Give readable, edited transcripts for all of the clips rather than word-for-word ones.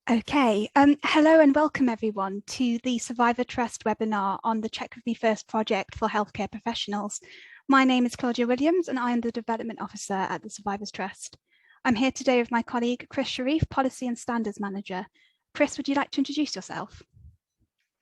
Okay, hello and welcome everyone to the Survivor Trust webinar on the Check With Me First project for healthcare professionals. My name is Claudia Williams and I am the Development Officer at the Survivors Trust. I'm here today with my colleague Chris Sharif, Policy and Standards Manager. Chris, would you like to introduce yourself?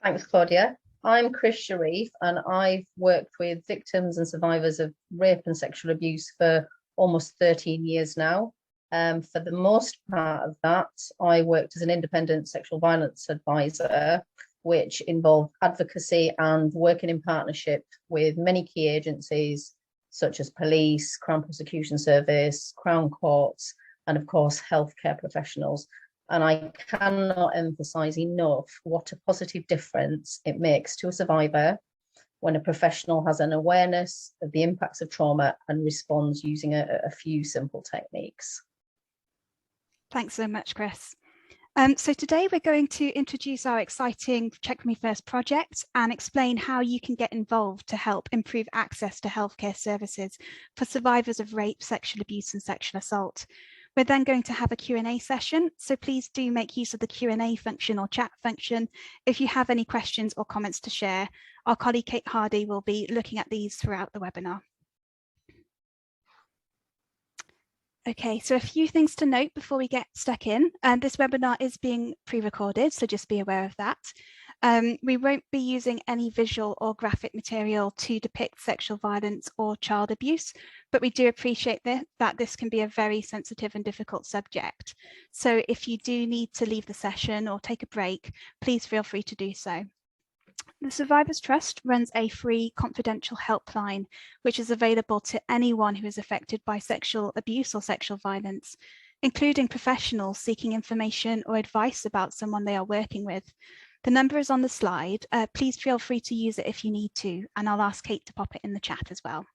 Thanks, Claudia. I'm Chris Sharif and I've worked with victims and survivors of rape and sexual abuse for almost 13 years now. For the most part of that, I worked as an independent sexual violence advisor, which involved advocacy and working in partnership with many key agencies, such as police, Crown Prosecution Service, Crown Courts, and of course, healthcare professionals. And I cannot emphasize enough what a positive difference it makes to a survivor when a professional has an awareness of the impacts of trauma and responds using a few simple techniques. Thanks so much, Chris. So today we're going to introduce our exciting Check With Me First project and explain how you can get involved to help improve access to healthcare services for survivors of rape, sexual abuse and sexual assault. We're then going to have a Q&A session, so please do make use of the Q&A function or chat function if you have any questions or comments to share. Our colleague Kate Hardy will be looking at these throughout the webinar. Okay, so a few things to note before we get stuck in. This webinar is being pre-recorded, so just be aware of that. We won't be using any visual or graphic material to depict sexual violence or child abuse, but we do appreciate that this can be a very sensitive and difficult subject. So if you do need to leave the session or take a break, please feel free to do so. The Survivors Trust runs a free confidential helpline, which is available to anyone who is affected by sexual abuse or sexual violence, including professionals seeking information or advice about someone they are working with. The number is on the slide. Please feel free to use it if you need to, and I'll ask Kate to pop it in the chat as well.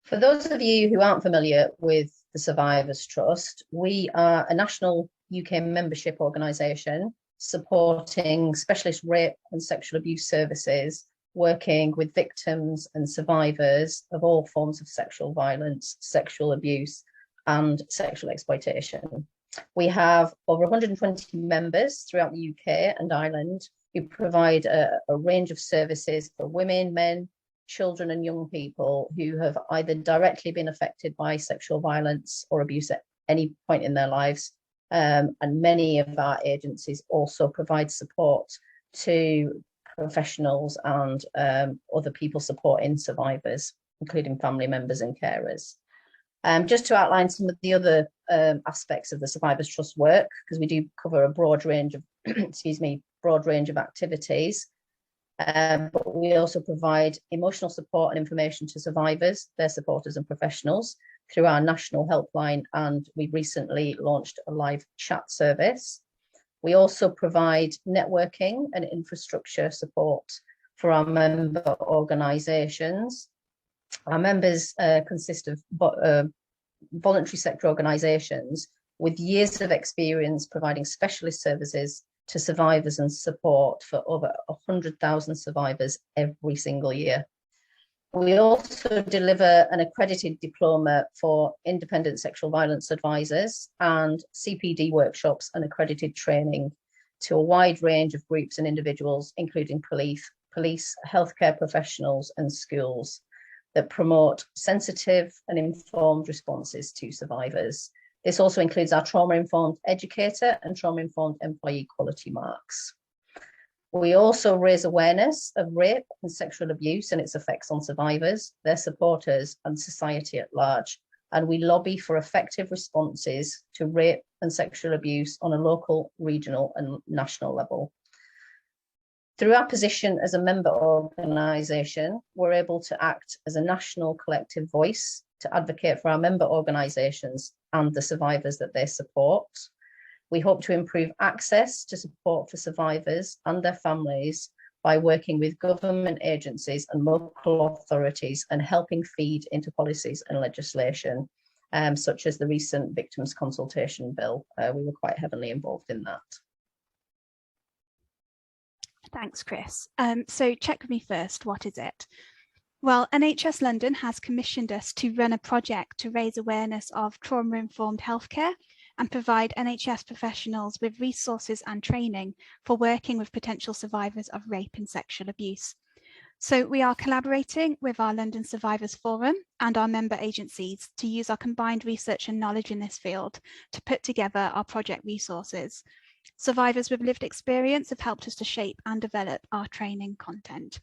For those of you who aren't familiar with the Survivors Trust, we are a national UK membership organisation supporting specialist rape and sexual abuse services, working with victims and survivors of all forms of sexual violence, sexual abuse and sexual exploitation. We have over 120 members throughout the UK and Ireland who provide a range of services for women, men, children and young people who have either directly been affected by sexual violence or abuse at any point in their lives. And many of our agencies also provide support to professionals and other people supporting survivors, including family members and carers. Just to outline some of the other aspects of the Survivors Trust work, because we do cover a broad range of, broad range of activities. But we also provide emotional support and information to survivors, their supporters and professionals through our national helpline, and we recently launched a live chat service. We also provide networking and infrastructure support for our member organisations. Our members consist of voluntary sector organisations with years of experience providing specialist services to survivors and support for over 100,000 survivors every single year. We also deliver an accredited diploma for independent sexual violence advisors and CPD workshops and accredited training to a wide range of groups and individuals, including police, healthcare professionals and schools that promote sensitive and informed responses to survivors. This also includes our trauma-informed educator and trauma-informed employee quality marks. We also raise awareness of rape and sexual abuse and its effects on survivors, their supporters, and society at large. And we lobby for effective responses to rape and sexual abuse on a local, regional, and national level. Through our position as a member organisation, we're able to act as a national collective voice to advocate for our member organisations and the survivors that they support. We hope to improve access to support for survivors and their families by working with government agencies and local authorities and helping feed into policies and legislation, such as the recent Victims Consultation Bill. We were quite heavily involved in that. Thanks, Chris. So Check With Me First, what is it? Well, NHS London has commissioned us to run a project to raise awareness of trauma-informed healthcare and provide NHS professionals with resources and training for working with potential survivors of rape and sexual abuse. So we are collaborating with our London Survivors Forum and our member agencies to use our combined research and knowledge in this field to put together our project resources. Survivors with lived experience have helped us to shape and develop our training content.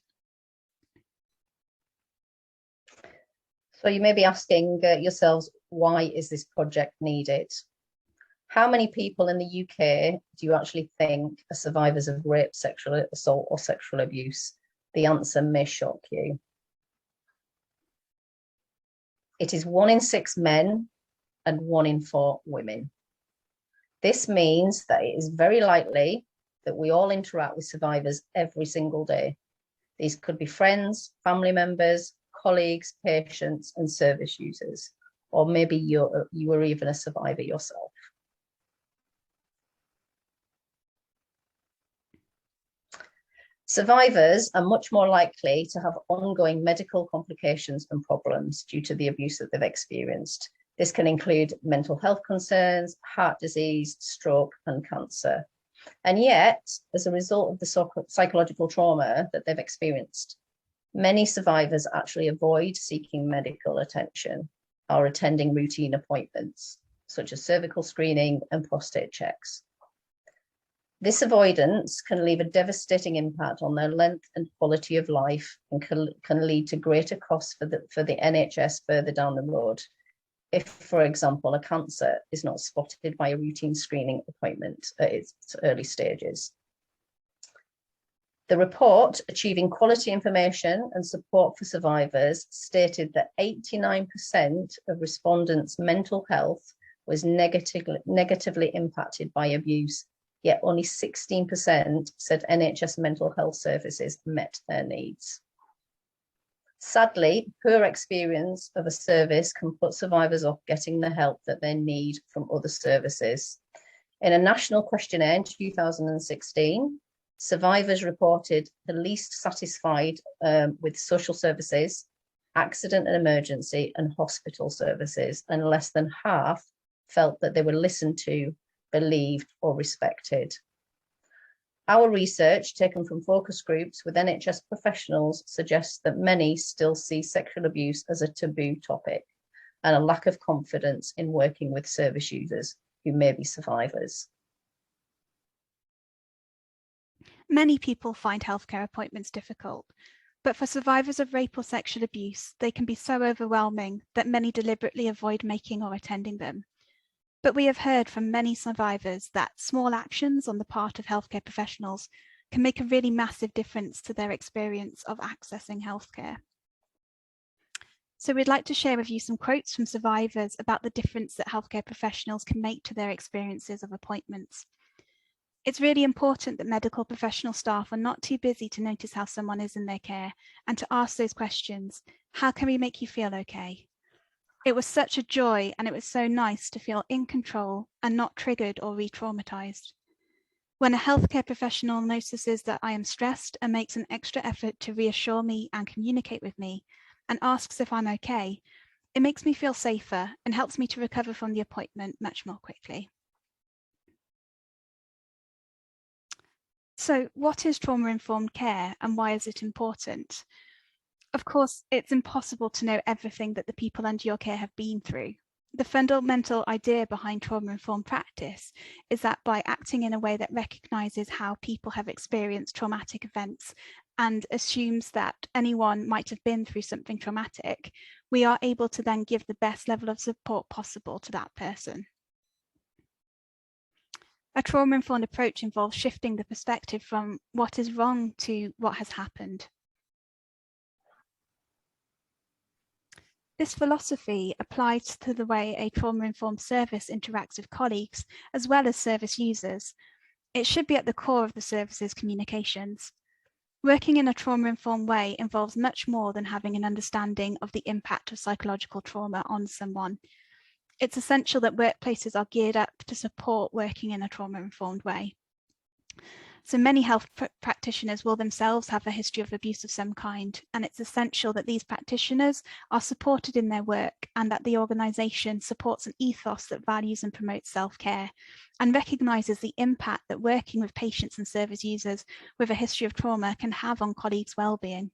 So you may be asking yourselves, why is this project needed? How many people in the UK do you actually think are survivors of rape, sexual assault, or sexual abuse? The answer may shock you. It is 1 in 6 men and 1 in 4 women. This means that it is very likely that we all interact with survivors every single day. These could be friends, family members, colleagues, patients, and service users, or maybe you were even a survivor yourself. Survivors are much more likely to have ongoing medical complications and problems due to the abuse that they've experienced. This can include mental health concerns, heart disease, stroke, and cancer. And yet, as a result of the psychological trauma that they've experienced, many survivors actually avoid seeking medical attention or attending routine appointments, such as cervical screening and prostate checks. This avoidance can leave a devastating impact on their length and quality of life and can lead to greater costs for the NHS further down the road, if, for example, a cancer is not spotted by a routine screening appointment at its early stages. The report, Achieving Quality Information and Support for Survivors, stated that 89% of respondents' mental health was negatively impacted by abuse, yet only 16% said NHS mental health services met their needs. Sadly, poor experience of a service can put survivors off getting the help that they need from other services. In a national questionnaire in 2016, survivors reported the least satisfied with social services, accident and emergency, and hospital services, and less than half felt that they were listened to, believed, or respected. Our research, taken from focus groups with NHS professionals, suggests that many still see sexual abuse as a taboo topic and a lack of confidence in working with service users who may be survivors. Many people find healthcare appointments difficult, but for survivors of rape or sexual abuse, they can be so overwhelming that many deliberately avoid making or attending them. But we have heard from many survivors that small actions on the part of healthcare professionals can make a really massive difference to their experience of accessing healthcare. So we'd like to share with you some quotes from survivors about the difference that healthcare professionals can make to their experiences of appointments. It's really important that medical professional staff are not too busy to notice how someone is in their care and to ask those questions. How can we make you feel okay? It was such a joy, and it was so nice to feel in control and not triggered or re-traumatized. When a healthcare professional notices that I am stressed and makes an extra effort to reassure me and communicate with me and asks if I'm okay, it makes me feel safer and helps me to recover from the appointment much more quickly. So what is trauma-informed care and why is it important? Of course, it's impossible to know everything that the people under your care have been through. The fundamental idea behind trauma-informed practice is that by acting in a way that recognises how people have experienced traumatic events and assumes that anyone might have been through something traumatic, we are able to then give the best level of support possible to that person. A trauma-informed approach involves shifting the perspective from what is wrong to what has happened. This philosophy applies to the way a trauma-informed service interacts with colleagues as well as service users. It should be at the core of the service's communications. Working in a trauma-informed way involves much more than having an understanding of the impact of psychological trauma on someone. It's essential that workplaces are geared up to support working in a trauma-informed way. So many health practitioners will themselves have a history of abuse of some kind, and it's essential that these practitioners are supported in their work and that the organisation supports an ethos that values and promotes self-care and recognises the impact that working with patients and service users with a history of trauma can have on colleagues' well-being.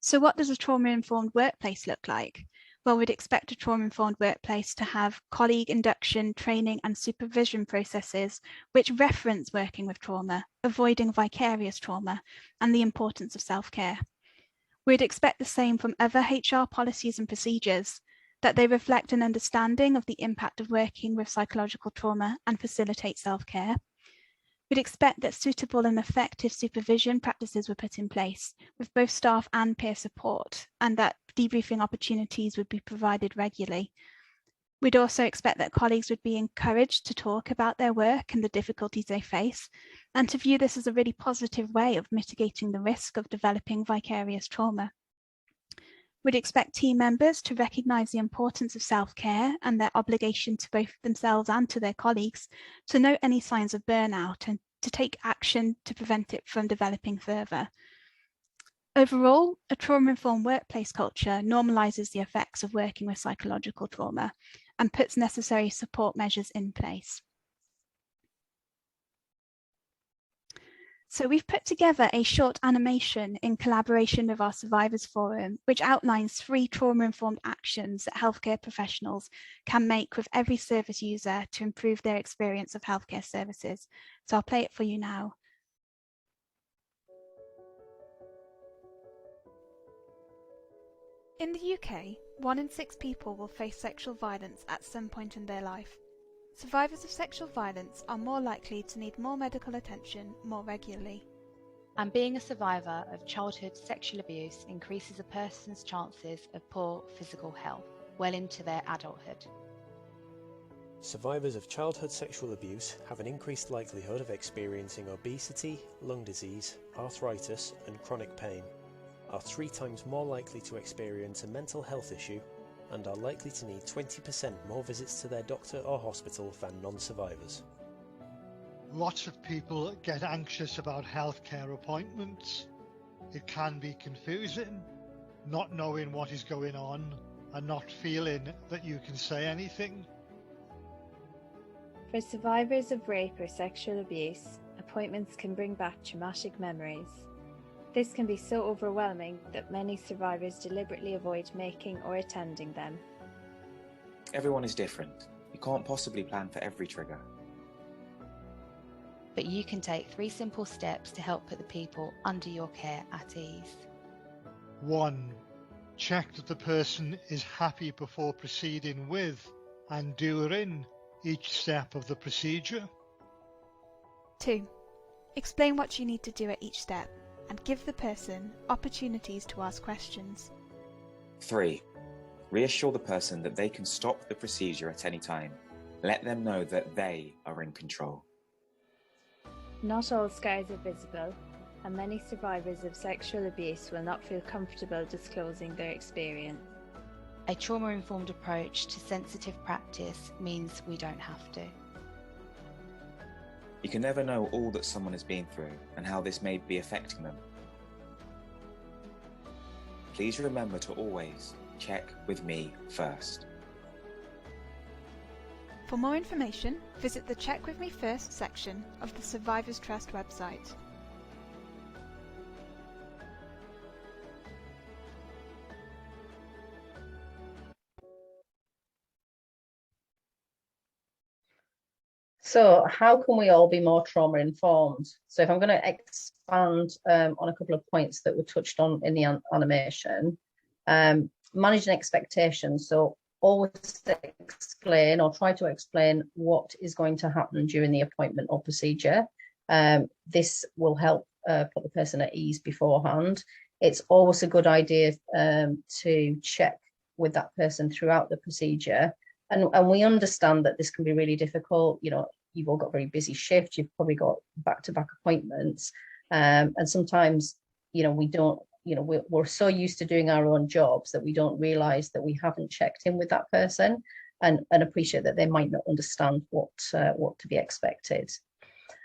So what does a trauma-informed workplace look like? Well, we'd expect a trauma-informed workplace to have colleague induction, training and supervision processes which reference working with trauma, avoiding vicarious trauma, and the importance of self-care. We'd expect the same from other HR policies and procedures, that they reflect an understanding of the impact of working with psychological trauma and facilitate self-care. We'd expect that suitable and effective supervision practices were put in place with both staff and peer support, and that debriefing opportunities would be provided regularly. We'd also expect that colleagues would be encouraged to talk about their work and the difficulties they face, and to view this as a really positive way of mitigating the risk of developing vicarious trauma. We'd expect team members to recognise the importance of self-care and their obligation to both themselves and to their colleagues, to note any signs of burnout and to take action to prevent it from developing further. Overall, a trauma-informed workplace culture normalises the effects of working with psychological trauma and puts necessary support measures in place. So we've put together a short animation in collaboration with our Survivors Forum, which outlines 3 trauma-informed actions that healthcare professionals can make with every service user to improve their experience of healthcare services. So I'll play it for you now. In the UK, 1 in 6 people will face sexual violence at some point in their life. Survivors of sexual violence are more likely to need more medical attention more regularly. And being a survivor of childhood sexual abuse increases a person's chances of poor physical health well into their adulthood. Survivors of childhood sexual abuse have an increased likelihood of experiencing obesity, lung disease, arthritis and chronic pain, are 3 times more likely to experience a mental health issue, and are likely to need 20% more visits to their doctor or hospital than non-survivors. Lots of people get anxious about healthcare appointments. It can be confusing, not knowing what is going on and not feeling that you can say anything. For survivors of rape or sexual abuse, appointments can bring back traumatic memories. This can be so overwhelming that many survivors deliberately avoid making or attending them. Everyone is different. You can't possibly plan for every trigger. But you can take 3 simple steps to help put the people under your care at ease. 1. Check that the person is happy before proceeding with and during each step of the procedure. 2. Explain what you need to do at each step and give the person opportunities to ask questions. 3. Reassure the person that they can stop the procedure at any time. Let them know that they are in control. Not all scars are visible, and many survivors of sexual abuse will not feel comfortable disclosing their experience. A trauma-informed approach to sensitive practice means we don't have to. You can never know all that someone has been through and how this may be affecting them. Please remember to always check with me first. For more information, visit the Check With Me First section of the Survivors Trust website. So how can we all be more trauma informed? So if I'm going to expand on a couple of points that were touched on in the animation, managing expectations. So always explain or try to explain what is going to happen during the appointment or procedure. This will help put the person at ease beforehand. It's always a good idea to check with that person throughout the procedure. And we understand that this can be really difficult. You know, you've all got very busy shifts, you've probably got back-to-back appointments. And sometimes, you know, we don't, you know, we're so used to doing our own jobs that we don't realize that we haven't checked in with that person and appreciate that they might not understand what to be expected.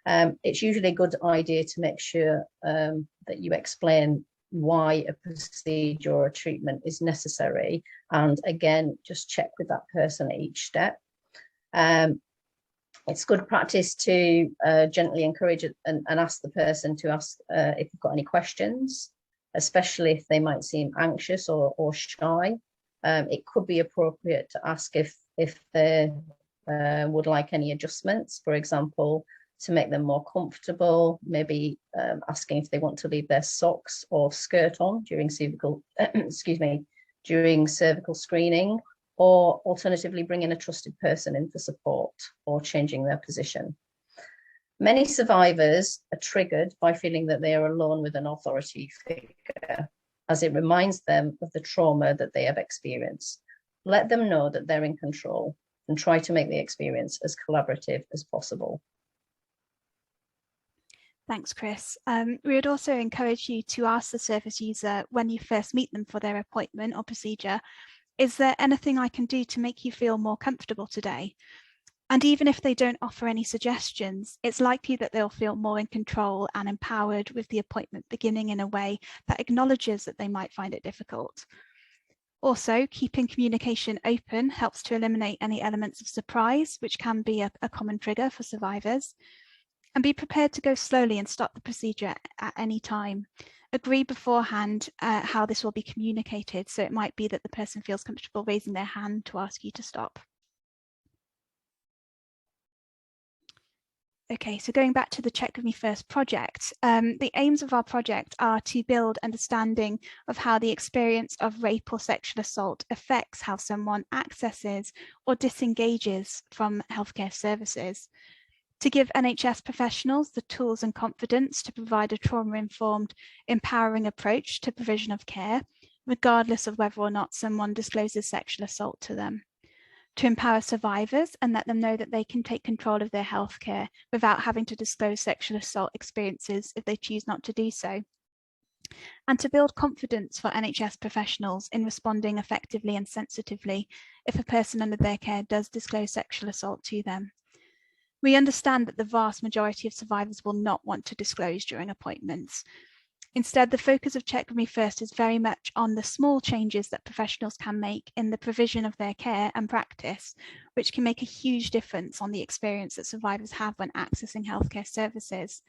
It's usually a good idea to make sure that you explain why a procedure or a treatment is necessary, and again, just check with that person at each step. It's good practice to gently encourage and ask the person to ask if they've got any questions, especially if they might seem anxious or shy. It could be appropriate to ask if they would like any adjustments, for example, to make them more comfortable, maybe asking if they want to leave their socks or skirt on during cervical, during cervical screening, or alternatively bringing a trusted person in for support or changing their position. Many survivors are triggered by feeling that they are alone with an authority figure, as it reminds them of the trauma that they have experienced. Let them know that they're in control and try to make the experience as collaborative as possible. Thanks, Chris. We would also encourage you to ask the service user when you first meet them for their appointment or procedure, is there anything I can do to make you feel more comfortable today? And even if they don't offer any suggestions, it's likely that they'll feel more in control and empowered with the appointment beginning in a way that acknowledges that they might find it difficult. Also, keeping communication open helps to eliminate any elements of surprise, which can be a common trigger for survivors. And be prepared to go slowly and stop the procedure at any time. Agree beforehand how this will be communicated. So it might be that the person feels comfortable raising their hand to ask you to stop. Okay, so going back to the Check With Me First project, the aims of our project are to build understanding of how the experience of rape or sexual assault affects how someone accesses or disengages from healthcare services, to give NHS professionals the tools and confidence to provide a trauma-informed, empowering approach to provision of care, regardless of whether or not someone discloses sexual assault to them, to empower survivors and let them know that they can take control of their healthcare without having to disclose sexual assault experiences if they choose not to do so, and to build confidence for NHS professionals in responding effectively and sensitively if a person under their care does disclose sexual assault to them. We understand that the vast majority of survivors will not want to disclose during appointments. Instead, the focus of Check With Me First is very much on the small changes that professionals can make in the provision of their care and practice, which can make a huge difference on the experience that survivors have when accessing healthcare services,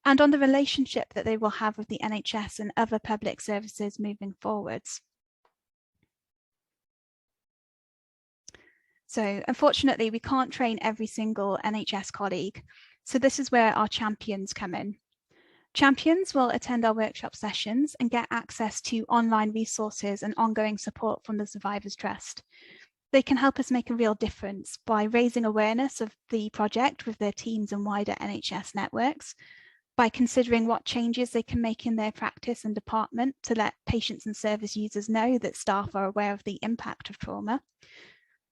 and on the relationship that they will have with the NHS and other public services moving forwards. So unfortunately, we can't train every single NHS colleague. So this is where our champions come in. Champions will attend our workshop sessions and get access to online resources and ongoing support from the Survivors Trust. They can help us make a real difference by raising awareness of the project with their teams and wider NHS networks, by considering what changes they can make in their practice and department to let patients and service users know that staff are aware of the impact of trauma,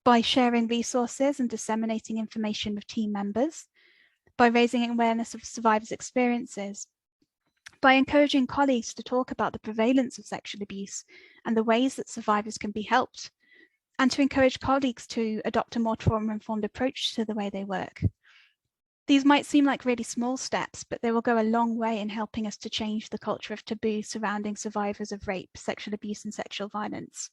by sharing resources and disseminating information with team members, by raising awareness of survivors' experiences, by encouraging colleagues to talk about the prevalence of sexual abuse and the ways that survivors can be helped, and to encourage colleagues to adopt a more trauma-informed approach to the way they work. These might seem like really small steps, but they will go a long way in helping us to change the culture of taboo surrounding survivors of rape, sexual abuse, and sexual violence.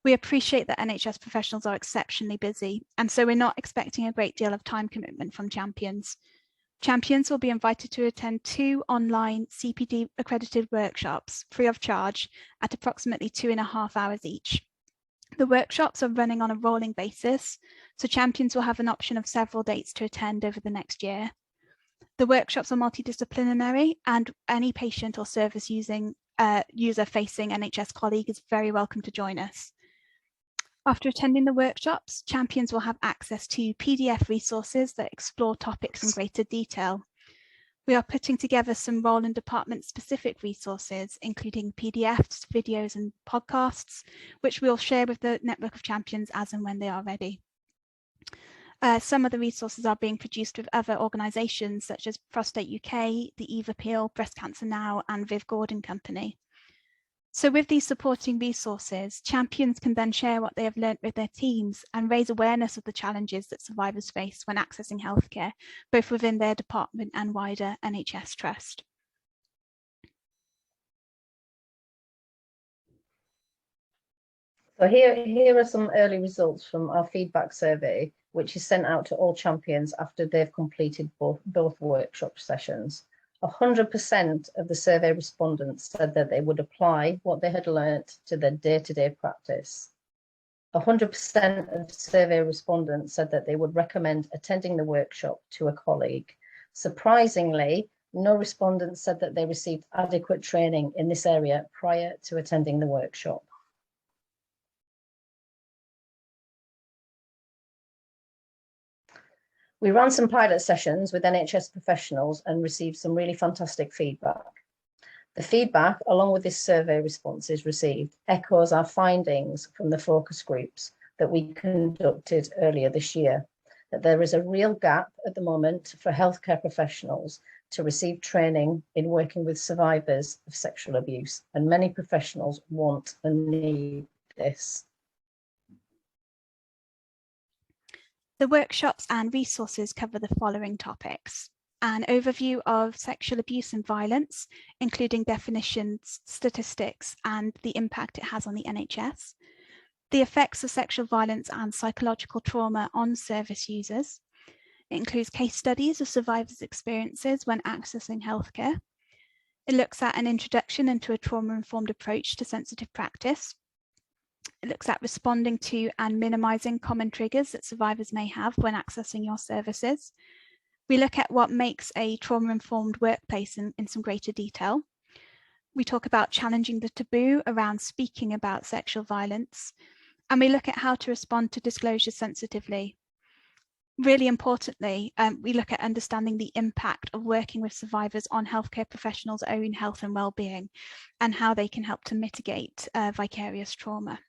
We appreciate that NHS professionals are exceptionally busy, and so we're not expecting a great deal of time commitment from champions. Champions will be invited to attend 2 online CPD accredited workshops free of charge at approximately 2.5 hours each. The workshops are running on a rolling basis, so champions will have an option of several dates to attend over the next year. The workshops are multidisciplinary, and any patient or service user-facing NHS colleague is very welcome to join us. After attending the workshops, champions will have access to PDF resources that explore topics in greater detail. We are putting together some role and department specific resources, including PDFs, videos, and podcasts, which we'll share with the network of champions as and when they are ready. Some of the resources are being produced with other organisations such as Prostate UK, the Eve Appeal, Breast Cancer Now, and Viv Gordon Company. So with these supporting resources, champions can then share what they have learned with their teams and raise awareness of the challenges that survivors face when accessing healthcare, both within their department and wider NHS Trust. So here are some early results from our feedback survey, which is sent out to all champions after they've completed both workshop sessions. 100% of the survey respondents said that they would apply what they had learnt to their day-to-day practice. 100% of survey respondents said that they would recommend attending the workshop to a colleague. Surprisingly, no respondents said that they received adequate training in this area prior to attending the workshop. We ran some pilot sessions with NHS professionals and received some really fantastic feedback. The feedback, along with this survey responses received, echoes our findings from the focus groups that we conducted earlier this year, that there is a real gap at the moment for healthcare professionals to receive training in working with survivors of sexual abuse, and many professionals want and need this. The workshops and resources cover the following topics: an overview of sexual abuse and violence, including definitions, statistics, and the impact it has on the NHS, the effects of sexual violence and psychological trauma on service users. It includes case studies of survivors' experiences when accessing healthcare. It looks at an introduction into a trauma-informed approach to sensitive practice. It looks at responding to and minimising common triggers that survivors may have when accessing your services. We look at what makes a trauma-informed workplace in some greater detail. We talk about challenging the taboo around speaking about sexual violence, and we look at how to respond to disclosure sensitively. Really importantly, we look at understanding the impact of working with survivors on healthcare professionals' own health and well-being, and how they can help to mitigate vicarious trauma.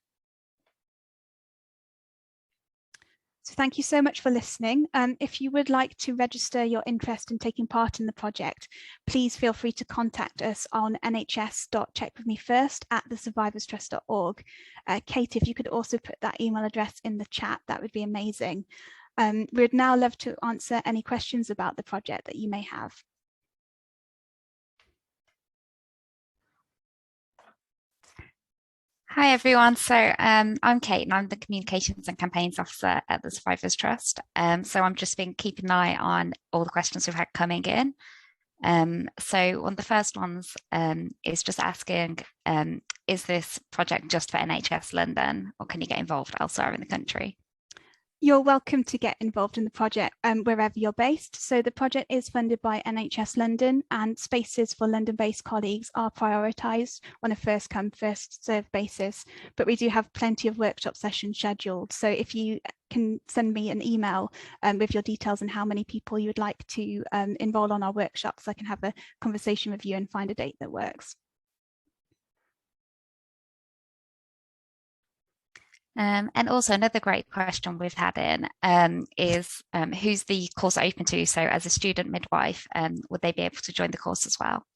So thank you so much for listening. If you would like to register your interest in taking part in the project, please feel free to contact us on nhs.checkwithmefirst@thesurvivorstrust.org. Kate, if you could also put that email address in the chat, that would be amazing. We'd now love to answer any questions about the project that you may have. Hi everyone, so I'm Kate and I'm the Communications and Campaigns Officer at the Survivors Trust. So I'm just been keeping an eye on all the questions we've had coming in. So one of the first ones is just asking, is this project just for NHS London, or can you get involved elsewhere in the country? You're welcome to get involved in the project wherever you're based. So the project is funded by NHS London, and spaces for London-based colleagues are prioritised on a first come, first served basis. But we do have plenty of workshop sessions scheduled. So if you can send me an email with your details and how many people you would like to enrol on our workshops, I can have a conversation with you and find a date that works. And also another great question we've had in is who's the course open to? So as a student midwife, would they be able to join the course as well?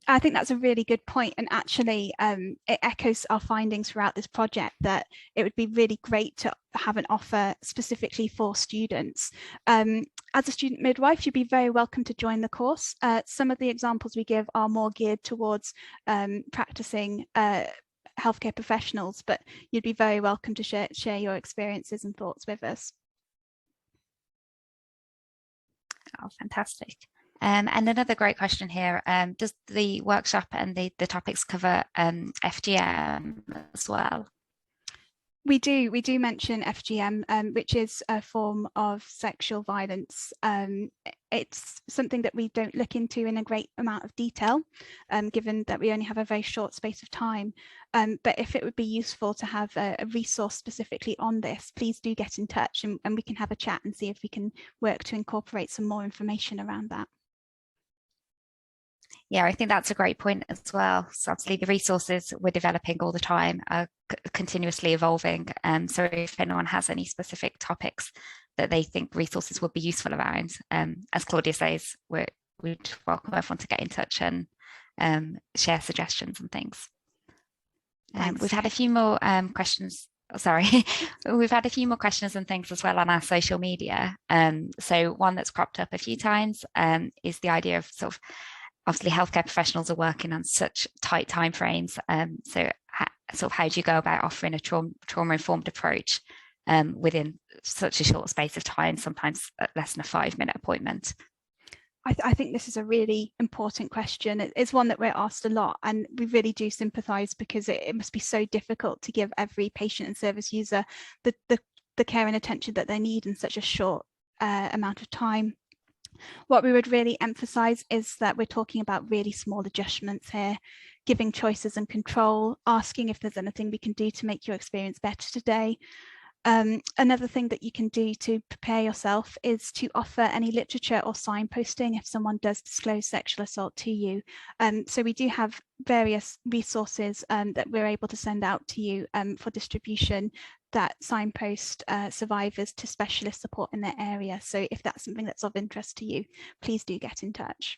I think that's a really good point, and actually it echoes our findings throughout this project that it would be really great to have an offer specifically for students. As a student midwife, you'd be very welcome to join the course. Some of the examples we give are more geared towards practicing healthcare professionals, but you'd be very welcome to share your experiences and thoughts with us. Oh, fantastic. And another great question here, does the workshop and the topics cover FGM as well? We do mention FGM, which is a form of sexual violence. It's something that we don't look into in a great amount of detail, given that we only have a very short space of time. But if it would be useful to have a resource specifically on this, please do get in touch and we can have a chat and see if we can work to incorporate some more information around that. Yeah, I think that's a great point as well. So obviously the resources we're developing all the time are continuously evolving. So if anyone has any specific topics that they think resources would be useful around, as Claudia says, we'd welcome everyone to get in touch and share suggestions and things. Thanks. We've had a few more questions. Sorry, we've had a few more questions and things as well on our social media. So one that's cropped up a few times is the idea of sort of, obviously healthcare professionals are working on such tight timeframes. So sort of how do you go about offering a trauma-informed approach within such a short space of time, sometimes less than a 5-minute appointment? I think this is a really important question. It's one that we're asked a lot, and we really do sympathise, because it must be so difficult to give every patient and service user the care and attention that they need in such a short amount of time. What we would really emphasise is that we're talking about really small adjustments here, giving choices and control, asking if there's anything we can do to make your experience better today. Another thing that you can do to prepare yourself is to offer any literature or signposting if someone does disclose sexual assault to you. So we do have various resources that we're able to send out to you for distribution that signpost survivors to specialist support in their area. So if that's something that's of interest to you, please do get in touch.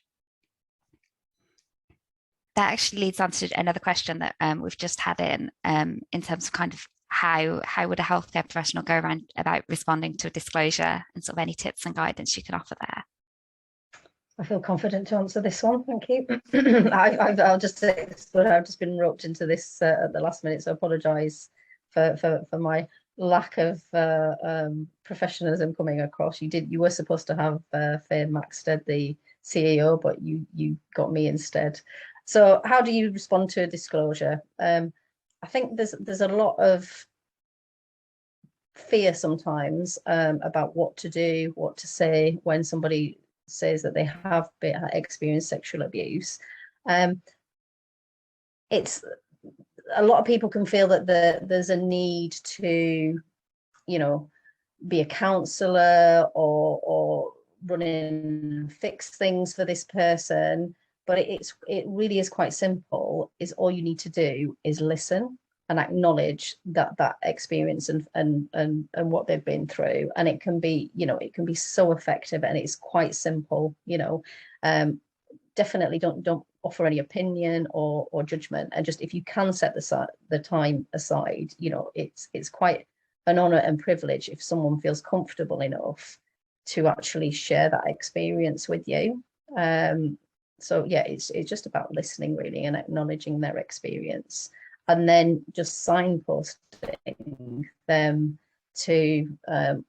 That actually leads on to another question that we've just had in terms of kind of how would a healthcare professional go around about responding to a disclosure, and sort of any tips and guidance you can offer there? I feel confident to answer this one, thank you. I'll just say I've just been roped into this at the last minute, so I apologise for my lack of professionalism coming across. You were supposed to have Faye Maxted, the CEO, but you got me instead. So how do you respond to a disclosure? I think there's a lot of fear sometimes about what to do, what to say when somebody says that they have experienced sexual abuse. It's a lot of people can feel that there's a need to, be a counsellor or run in and fix things for this person. But it really is quite simple. Is all you need to do is listen and acknowledge that experience and what they've been through. And it can be, it can be so effective, and it's quite simple. Definitely don't offer any opinion or judgment. And just, if you can set the time aside, it's quite an honour and privilege if someone feels comfortable enough to actually share that experience with you. So yeah, it's just about listening really, and acknowledging their experience, and then just signposting them to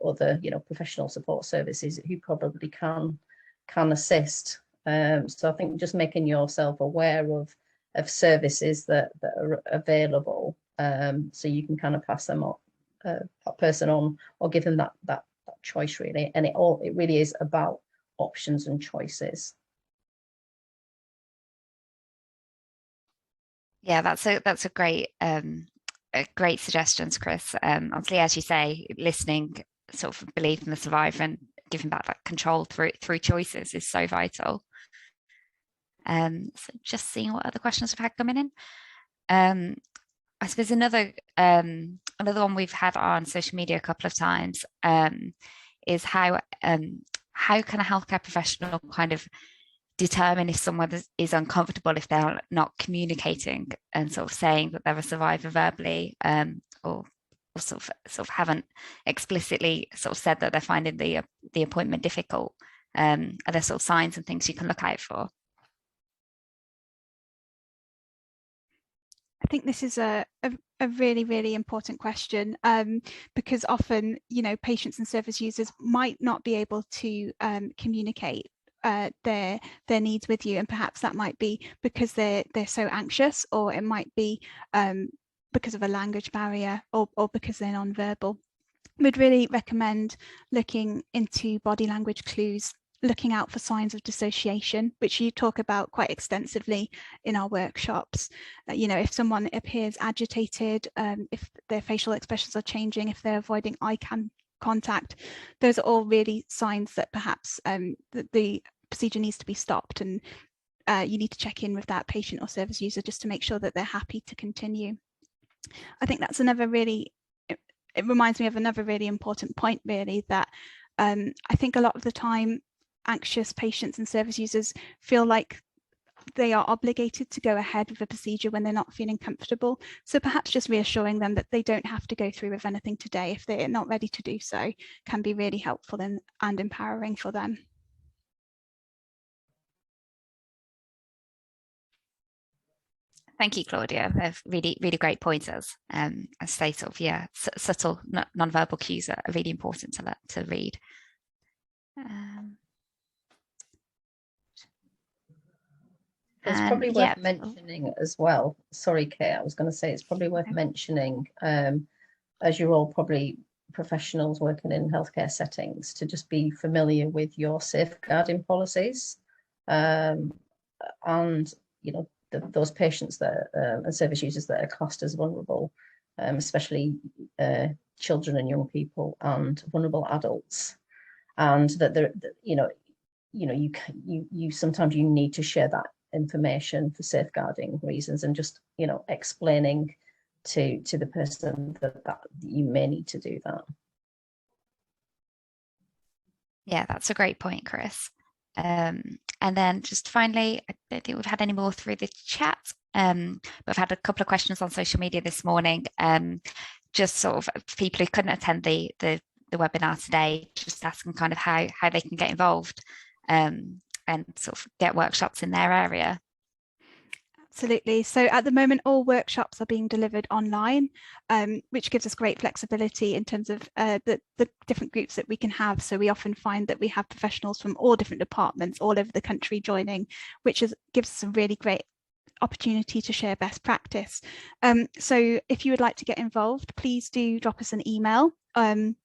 other professional support services who probably can assist. So I think just making yourself aware of services that are available, so you can kind of pass them on, that person on, or give them that choice really. And it really is about options and choices. Yeah, that's a great suggestions, Chris. Obviously, as you say, listening, sort of belief in the survivor and giving back that control through choices is so vital. So just seeing what other questions we've had coming in. I suppose another one we've had on social media a couple of times is how can a healthcare professional kind of determine if someone is uncomfortable if they're not communicating and sort of saying that they're a survivor verbally, or sort of haven't explicitly sort of said that they're finding the appointment difficult? Are there sort of signs and things you can look out for? I think this is a really, really important question, because often, patients and service users might not be able to communicate their needs with you, and perhaps that might be because they're so anxious, or it might be because of a language barrier, or because they're non-verbal. We'd really recommend looking into body language clues, looking out for signs of dissociation, which you talk about quite extensively in our workshops. If someone appears agitated, if their facial expressions are changing, if they're avoiding eye contact, those are all really signs that perhaps that the procedure needs to be stopped, and you need to check in with that patient or service user just to make sure that they're happy to continue. I think that's another really, it reminds me of another really important point really, that I think a lot of the time anxious patients and service users feel like they are obligated to go ahead with a procedure when they're not feeling comfortable. So perhaps just reassuring them that they don't have to go through with anything today if they're not ready to do so can be really helpful and empowering for them. Thank you, Claudia. They're really, really great pointers. I say sort of, yeah, subtle non-verbal cues are really important to read. It's probably worth mentioning as well. Sorry, Kate, I was going to say it's probably worth mentioning, as you're all probably professionals working in healthcare settings, to just be familiar with your safeguarding policies, and you know, those patients that and service users that are classed as vulnerable, especially children and young people and vulnerable adults, and that you sometimes you need to share that information for safeguarding reasons, and just, you know, explaining to the person that you may need to do that. Yeah, that's a great point, Chris. And then just finally, I don't think we've had any more through the chat, but I've had a couple of questions on social media this morning, just sort of people who couldn't attend the webinar today, just asking kind of how they can get involved and sort of get workshops in their area. Absolutely. So at the moment, all workshops are being delivered online, which gives us great flexibility in terms of the different groups that we can have. So we often find that we have professionals from all different departments all over the country joining, which gives us a really great opportunity to share best practice. So if you would like to get involved, please do drop us an email. And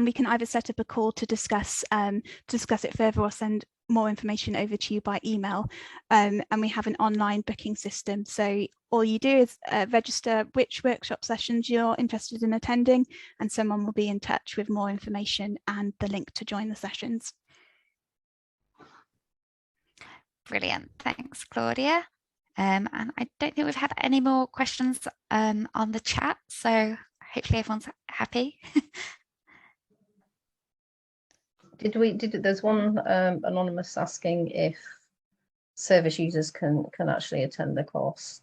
we can either set up a call to discuss it further, or send more information over to you by email. And we have an online booking system. So all you do is register which workshop sessions you're interested in attending, and someone will be in touch with more information and the link to join the sessions. Brilliant. Thanks, Claudia. And I don't think we've had any more questions on the chat. So hopefully everyone's happy. There's one anonymous asking if service users can actually attend the course.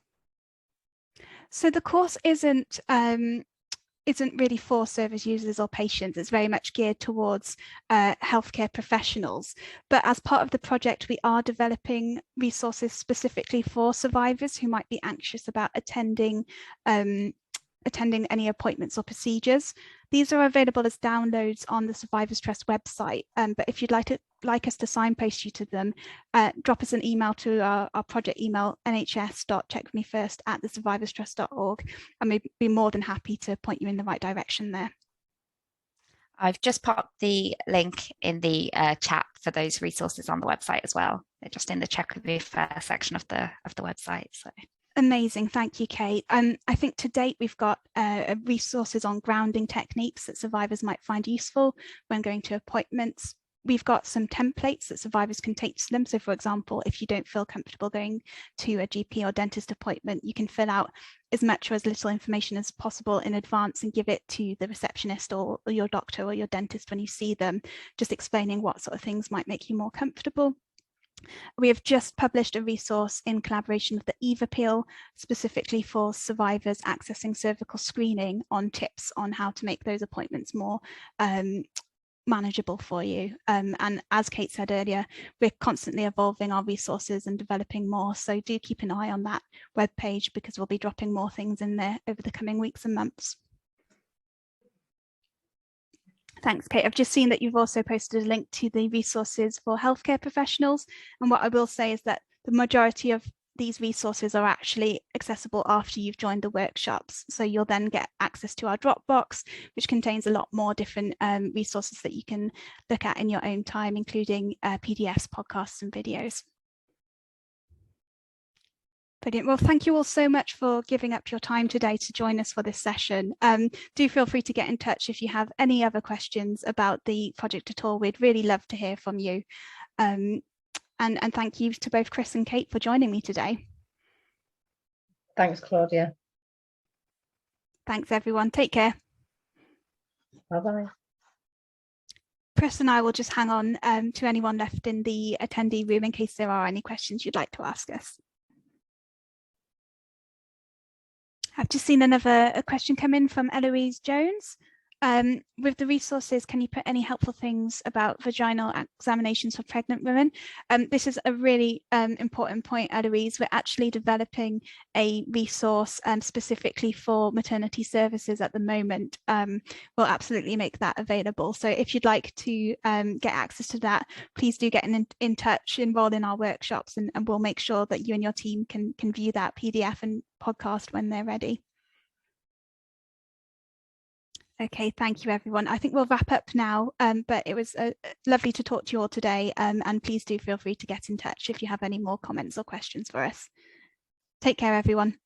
So the course isn't really for service users or patients. It's very much geared towards healthcare professionals. But as part of the project, we are developing resources specifically for survivors who might be anxious about attending any appointments or procedures. These are available as downloads on the Survivors Trust website, but if you'd like us to signpost you to them, drop us an email to our project email, nhs.checkmefirst@thesurvivorstrust.org, and we'd be more than happy to point you in the right direction there. I've just popped the link in the chat for those resources on the website as well. They're just in the Check Me First section of the website. So. Amazing, thank you, Kate. I think to date we've got resources on grounding techniques that survivors might find useful when going to appointments. We've got some templates that survivors can take to them. So for example, if you don't feel comfortable going to a GP or dentist appointment, you can fill out as much or as little information as possible in advance and give it to the receptionist or your doctor or your dentist when you see them, just explaining what sort of things might make you more comfortable. We have just published a resource in collaboration with the Eve Appeal, specifically for survivors accessing cervical screening, on tips on how to make those appointments more manageable for you. And as Kate said earlier, we're constantly evolving our resources and developing more. So do keep an eye on that webpage, because we'll be dropping more things in there over the coming weeks and months. Thanks, Kate. I've just seen that you've also posted a link to the resources for healthcare professionals. And what I will say is that the majority of these resources are actually accessible after you've joined the workshops. So you'll then get access to our Dropbox, which contains a lot more different resources that you can look at in your own time, including PDFs, podcasts, and videos. Brilliant. Well, thank you all so much for giving up your time today to join us for this session. Do feel free to get in touch if you have any other questions about the project at all. We'd really love to hear from you. And thank you to both Chris and Kate for joining me today. Thanks, Claudia. Thanks, everyone. Take care. Bye-bye. Chris and I will just hang on to anyone left in the attendee room in case there are any questions you'd like to ask us. I've just seen a question come in from Eloise Jones. With the resources, can you put any helpful things about vaginal examinations for pregnant women? This is a really important point, Eloise. We're actually developing a resource specifically for maternity services at the moment. We'll absolutely make that available. So if you'd like to get access to that, please do get in touch, enroll in our workshops, and we'll make sure that you and your team can view that PDF and podcast when they're ready. Okay, thank you, everyone. I think we'll wrap up now, but it was lovely to talk to you all today, and please do feel free to get in touch if you have any more comments or questions for us. Take care, everyone.